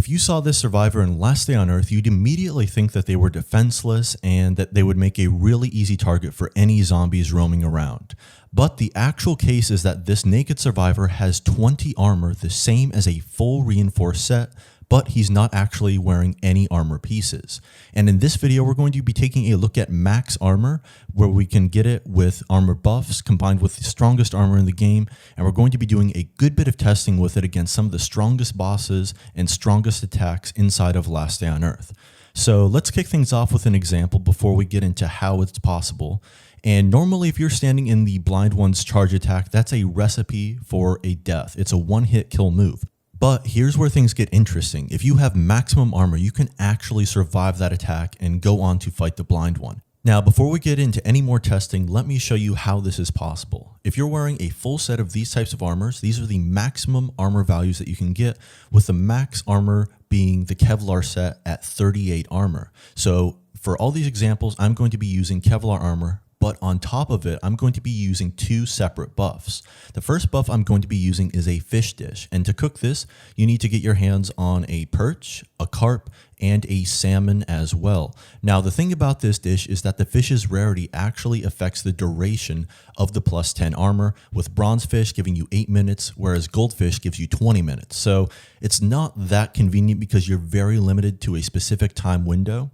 If you saw this survivor in Last Day on Earth, you'd immediately think that they were defenseless and that they would make a really easy target for any zombies roaming around. But the actual case is that this naked survivor has 20 armor, the same as a full reinforced set, but he's not actually wearing any armor pieces. And in this video, we're going to be taking a look at max armor, where we can get it with armor buffs combined with the strongest armor in the game. And we're going to be doing a good bit of testing with it against some of the strongest bosses and strongest attacks inside of Last Day on Earth. So let's kick things off with an example before we get into how it's possible. And normally if you're standing in the Blind One's charge attack, that's a recipe for a death. It's a one-hit kill move. But here's where things get interesting. If you have maximum armor, you can actually survive that attack and go on to fight the Blind One. Now, before we get into any more testing, let me show you how this is possible. If you're wearing a full set of these types of armors, these are the maximum armor values that you can get, with the max armor being the Kevlar set at 38 armor. So for all these examples, I'm going to be using Kevlar armor, but on top of it, I'm going to be using two separate buffs. The first buff I'm going to be using is a fish dish. And to cook this, you need to get your hands on a perch, a carp, and a salmon as well. Now, the thing about this dish is that the fish's rarity actually affects the duration of the plus 10 armor, with bronze fish giving you 8 minutes, whereas goldfish gives you 20 minutes. So it's not that convenient because you're very limited to a specific time window.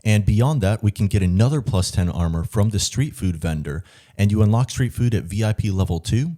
And beyond that, we can get another plus 10 armor from the street food vendor, and you unlock street food at VIP level 2,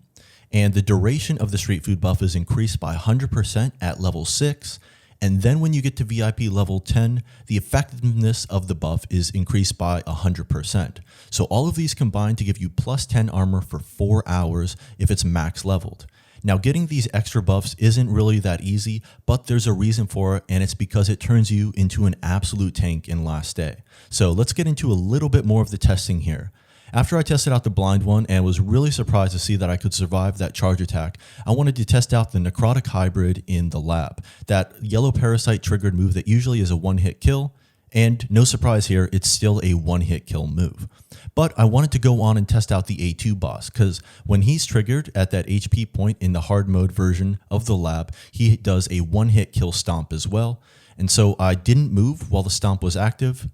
and the duration of the street food buff is increased by 100% at level 6, and then when you get to VIP level 10, the effectiveness of the buff is increased by 100%. So all of these combine to give you plus 10 armor for 4 hours if it's max leveled. Now, getting these extra buffs isn't really that easy, but there's a reason for it, and it's because it turns you into an absolute tank in Last Day. So let's get into a little bit more of the testing here. After I tested out the Blind One and was really surprised to see that I could survive that charge attack, I wanted to test out the Necrotic Hybrid in the lab, that yellow parasite triggered move that usually is a one-hit kill. And no surprise here, it's still a one-hit kill move. But I wanted to go on and test out the A2 boss, because when he's triggered at that HP point in the hard mode version of the lab, he does a one-hit kill stomp as well. And so I didn't move while the stomp was active.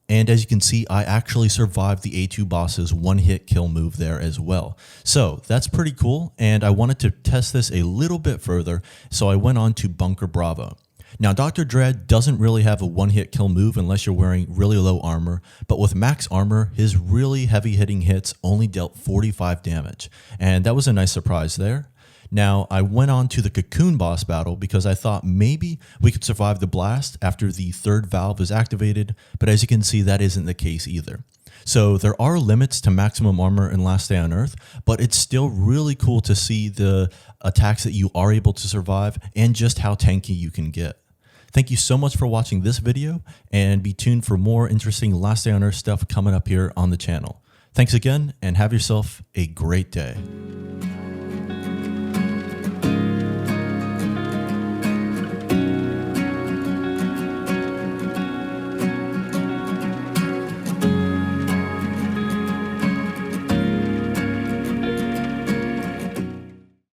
And as you can see, I actually survived the A2 boss's one-hit kill move there as well. So that's pretty cool, and I wanted to test this a little bit further, so I went on to Bunker Bravo. Now, Dr. Dread doesn't really have a one-hit kill move unless you're wearing really low armor, but with max armor, his really heavy-hitting hits only dealt 45 damage, and that was a nice surprise there. Now, I went on to the Cocoon boss battle because I thought maybe we could survive the blast after the third valve is activated, but as you can see, that isn't the case either. So there are limits to maximum armor in Last Day on Earth, but it's still really cool to see the attacks that you are able to survive and just how tanky you can get. Thank you so much for watching this video, and be tuned for more interesting Last Day on Earth stuff coming up here on the channel. Thanks again, and have yourself a great day.